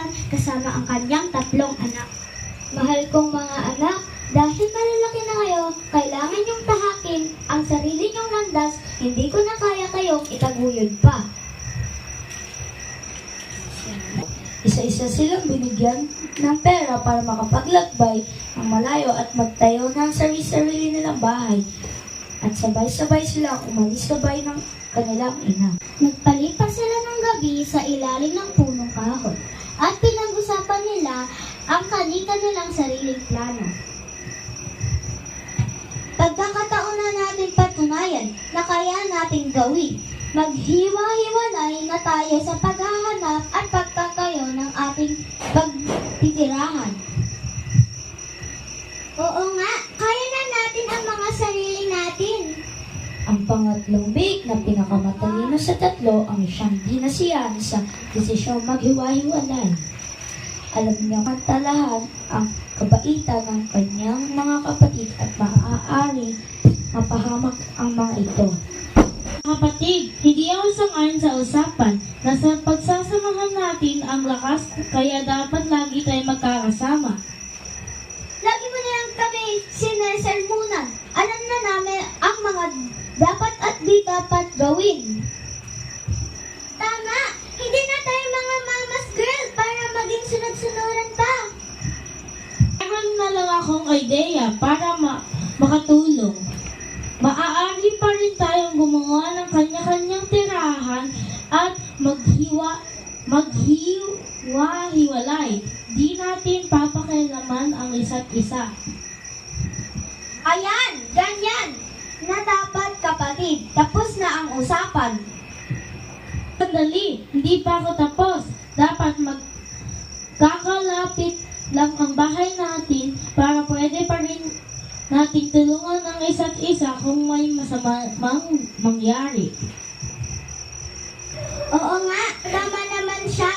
bayan kasama ang kanyang 3 anak. Mahal kong mga anak, dahil malalaki na kayo, kailangan niyong tahakin ang sarili niyong landas, hindi ko na kaya kayong itaguyod pa. Isa-isa silang binigyan ng pera para makapaglakbay ng malayo at magtayo ng sarili-sarili nilang bahay. At sabay-sabay silang umalis sa bahay ng kanilang ina. Nagpalipas sila ng gabi sa ilalim ng punong kahoy at pinag-usapan nila ang kanilang sariling plano. Pagkakataon na natin patunayan na kaya nating gawin. Maghiwa-hiwalay na tayo sa paghahanap at pagtatayo ng ating pagtitirahan. Oo nga, kaya na natin ang mga sarili natin. Ang pangatlong biik na pinakamatalino sa 3 ang siyang dinasiyan sa desisyong maghiwa-hiwalay. Alam niya kantalahan ang kabaitan ng kanyang mga kapatid at maaari mapahamak ang mga ito. Kapatid, hindi ako sang-ayon sa usapan na sa pagsasamahan natin ang lakas, kaya dapat lagi tayo magkakasama. Lagi mo na lang kami sinesermunan. Alam na namin ang mga dapat at di dapat gawin. Tama! Hindi na tayo mga mama's girl para maging sunod-sunuran pa. Meron na lang akong ideya para makatulong. Maaari pa rin tayong gumawa ng kanya-kanyang tirahan at maghiwa-hiwalay. Di natin papakialaman ang isa't isa. Ayan! Ganyan! Na dapat kapatid. Tapos na ang usapan. Sandali, hindi pa ako tapos. Dapat magkakalapit lang ang bahay natin para pwede pa rin nating tulungan ang isa't isa kung may masama mangyari. Oo nga, tama naman siya.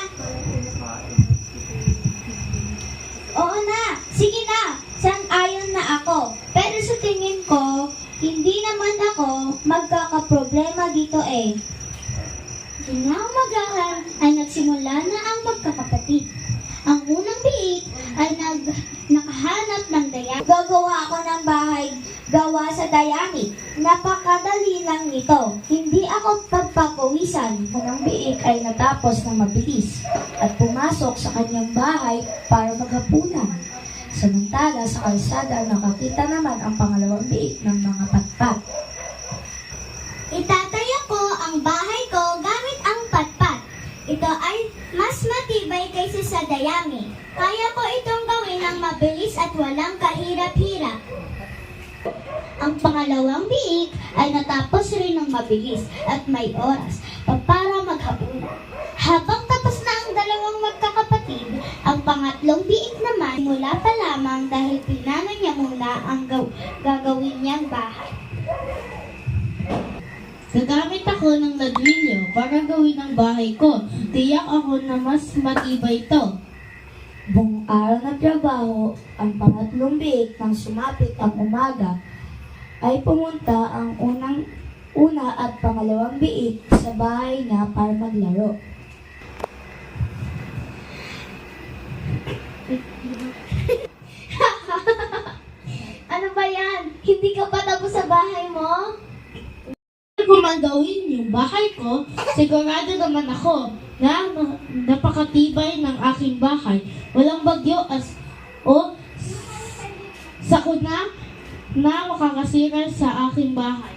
Oo na, sige na, sang-ayon na ako. Pero sa tingin ko, hindi naman ako magkakaproblema dito eh. Kinaumagahan ay nagsimula na ang magkakapatid. Ang unang biik ay nakahanap ng dayami. Gagawa ako ng bahay gawa sa dayami. Napakadali lang nito. Hindi ako pagpapawisan. Unang biik ay natapos ng mabilis at pumasok sa kanyang bahay para maghapunan. Samantala sa kalsada nakakita naman ang pangalawang biik ng mga patpat. Itatayo ko ang bahay ko gamit ang patpat. Ito ay mas matibay kaysa sa dayami. Kaya ko itong gawin ng mabilis at walang kahirap-hirap. Ang pangalawang biik ay natapos rin ng mabilis at may oras para maghapunan. Habang tapos na ang dalawang magkakapatid, ang pangatlong biik naman mula pa lamang dahil pinano niya muna ang gagawin niyang bahay. Gagamit ako ng ladrilyo para gawin ang bahay ko. Tiyak ako na mas matibay ito. Buong araw na trabaho, ang pangatlong biik nang sumapit ang umaga, ay pumunta ang una at pangalawang biik sa bahay niya para maglaro. Ano ba yan? Hindi ka pa tapos sa bahay mo? Kung man gawin yung bahay ko, sigurado naman ako na napakatibay ng aking bahay. Walang bagyo o sakuna na makakasira sa aking bahay.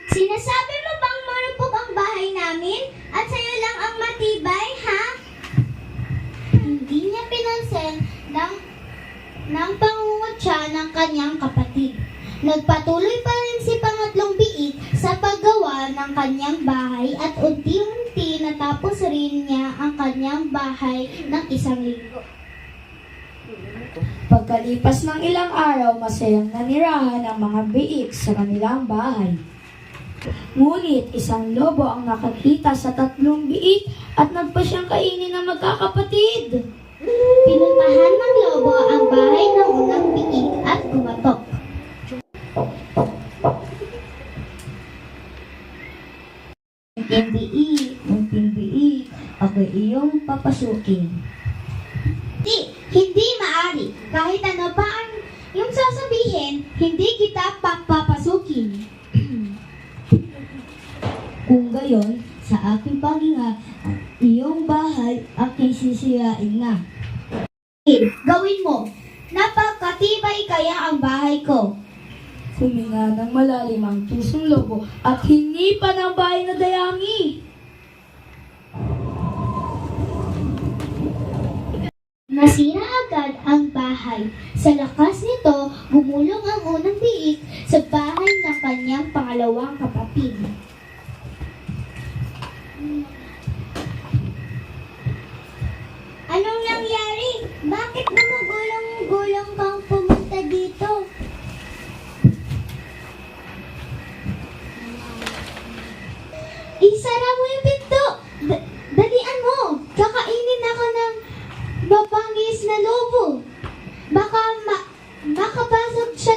Sinasabi mo bang marupok ang bahay namin at sa'yo lang ang matibay, ha? Hindi niya pinansin ng pangungutya ng kanyang kapatid. Nagpatuloy pa rin si pangatlong biik sa paggawa ng kanyang bahay at unti-unti natapos rin niya ang kanyang bahay ng 1 linggo. Pagkalipas ng ilang araw, masayang nanirahan ang mga biik sa kanilang bahay. Ngunit isang lobo ang nakakita sa 3 biik at nagpasyang kainin ng magkakapatid. Pinuntahan ng lobo ang bahay ng unang biik at kumatok. Munting biik, ako iyong iyong papasukin. Hindi maari. Kahit ano pa ang iyong sasabihin, hindi kita papapasukin. Kung gayon, sa aking paghinga, ang iyong bahay aking sisirain na. Gawin mo. Napakatibay kaya ang bahay ko. Huminga ng malalim ang tusong lobo at hinipan ang bahay na dayami. Nasira agad ang bahay. Sa lakas nito, gumulong ang unang biik sa bahay ng kanyang pangalawang kapatid. Anong nangyari? Bakit gumugulong-gulong kang pumunta dito? Isara mo yung pinto! Dalian mo! Kakainin ako ng mabangis na lobo. Baka makapasok siya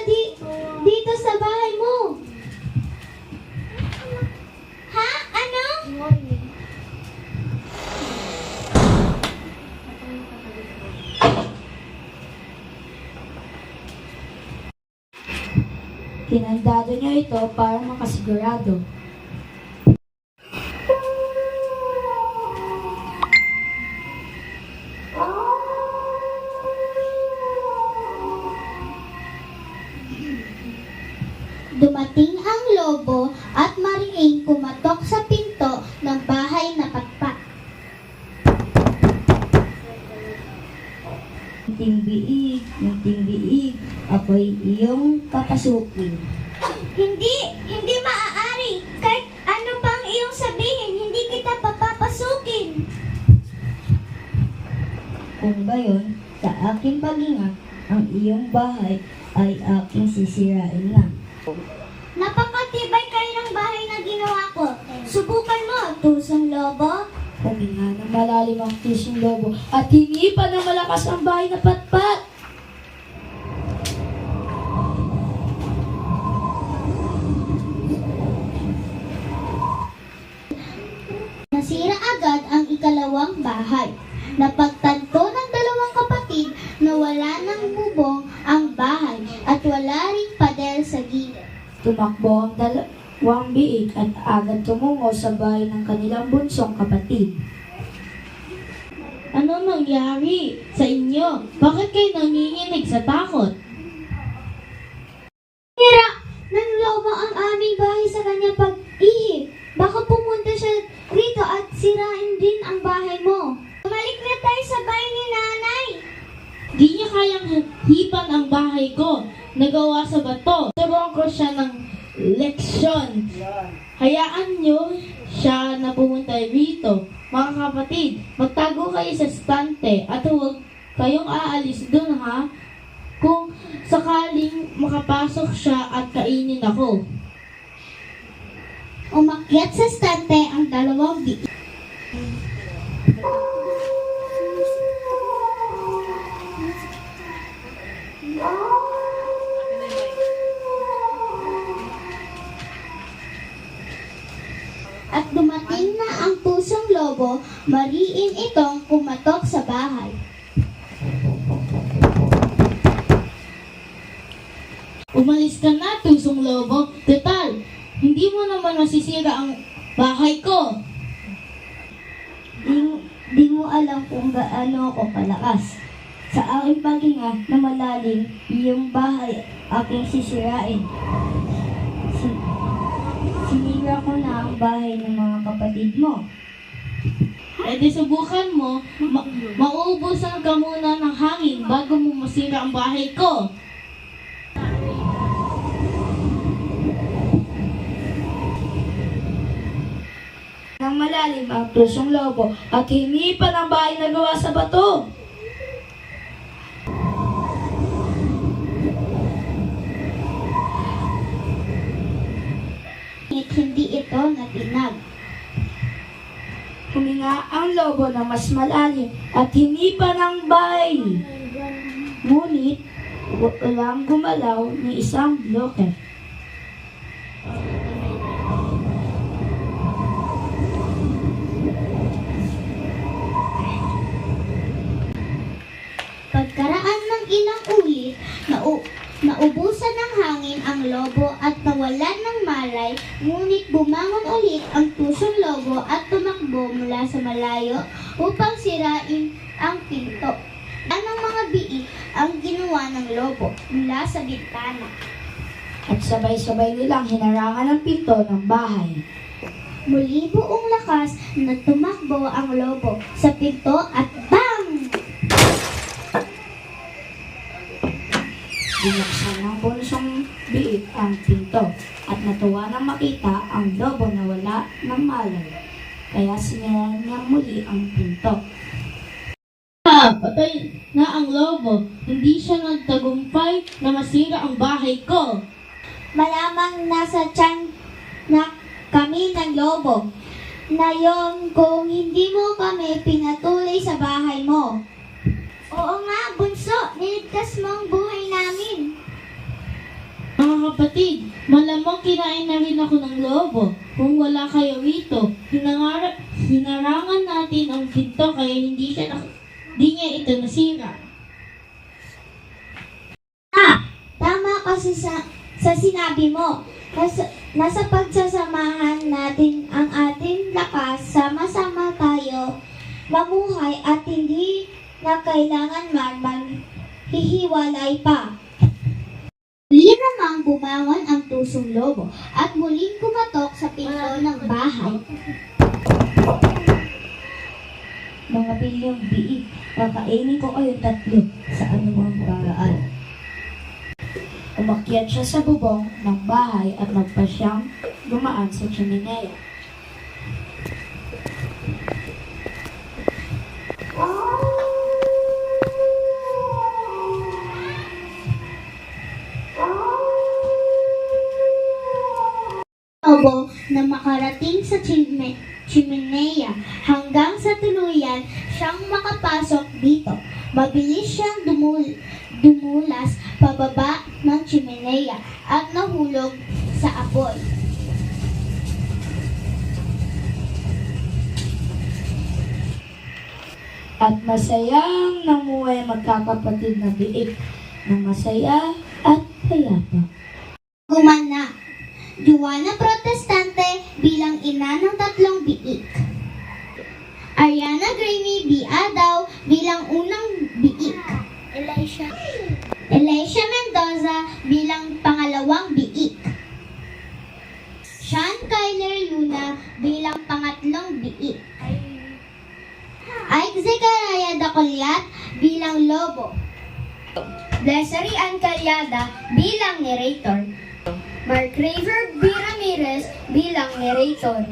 dito sa bahay mo. Ha? Ano? Kinandado niya ito para makasigurado. Dumating ang lobo at mariing kumatok sa pinto ng bahay na patpat. Munting biig, ako'y iyong papasukin. Hindi maaari. Kahit ano pang iyong sabihin, hindi kita papapasukin. Kung gayon, sa aking paghinga, ang iyong bahay ay aking sisirain na. Napakatibay kayo ng bahay na ginawa ko. Subukan mo, tusong lobo. Huminga ng malalim ang tusong lobo at hinipan ng malakas ang bahay na patpat. Nasira agad ang ikalawang bahay. Napagtanto ng dalawang kapatid na wala ng bubong ang bahay at wala ring pader sa gilid. Tumakbo ang dalawang biik at agad tumungo sa bahay ng kanilang bunsong kapatid. Ano nangyari sa inyo? Bakit kayo nanginginig sa takot? Sira ng lobo ang aming bahay sa kanyang pag-ihip. Baka pumunta siya rito at sirain din ang bahay mo. Bumalik na tayo sa bahay ni nanay. Di niya kayang hipan ang bahay ko. Nagawa sa bato. Turuan ko siya ng leksyon. Hayaan niyo siya na pumunta rito. Mga kapatid, magtago kayo sa stante at huwag kayong aalis dun ha. Kung sakaling makapasok siya at kainin ako. Umakyat sa stante ang dalawang biik. At dumating na ang pusong lobo, mariin itong kumatok sa bahay. Umalis ka na, tusong lobo. Total, hindi mo naman masisira ang bahay ko. Di mo alam kung gaano ako kalakas. Sa aking paghinga na malalim, iyong bahay aking sisirain. Sinira ko na ang bahay ng mga kapatid mo. E di subukan mo, mauubusan ka muna ng hangin bago mo masira ang bahay ko. Nang malalim ang tusong lobo at hinipan ang bahay na gawa sa bato. Hindi ito natinag. Huminga ang lobo na mas malalim at hinipan ang bahay. Ngunit walang gumalaw ni isang bloke. ang lobo at nawalan ng malay, ngunit bumangon ulit ang tusong lobo at tumakbo mula sa malayo upang sirain ang pinto. Anong mga biik ang ginawa ng lobo mula sa bintana? At sabay-sabay nilang hinarangan ang pinto ng bahay. Muli buong lakas na tumakbo ang lobo sa pinto at bang! Binuksan ng bunsong biik ang pinto at natuwa nang makita ang lobo na wala ng malay. Kaya sinira niya muli ang pinto. Patay na ang lobo. Hindi siya nagtagumpay na masira ang bahay ko. Malamang nasa tiyan na kami ng lobo na yon kung hindi mo kami pinatuloy sa bahay mo. Oo nga, bunso, niligtas mo ang buhay namin. Mga kapatid, malamang kinain na rin ako ng lobo. Kung wala kayo rito, hinarangan natin ang pinto kaya hindi niya ito nasira. Tama kasi sa sinabi mo. Nasa pagsasamahan natin ang ating lakas, sama-sama tayo mamuhay at hindi na kailangan man maghihiwalay pa. Muli namang bumangon ang tusong lobo at muling kumatok sa pinto ng bahay. Mga bilyong biik, kakainin ko kayong tatlo sa anumang paraan. Umakyat siya sa bubong ng bahay at nagpasyang dumaan sa chimenea. Lobo na makarating sa chimenea hanggang sa tuluyan siyang makapasok dito. Mabilis siyang dumulas pababa ng chimenea at nahulog sa apoy. At masayang namuhay ang magkakapatid na biik na masaya at payapa. Gumana, Juana Protestante bilang ina ng tatlong biik. Ariana Grammy B. Adaw bilang unang biik. Elisha Mendoza bilang pangalawang biik. Sean Kyler Luna bilang pangatlong biik. Ike Zechariah Dacolyat bilang lobo. Desiree Ann Calyada bilang narrator. Mark Raver B. Ramirez bilang narrator.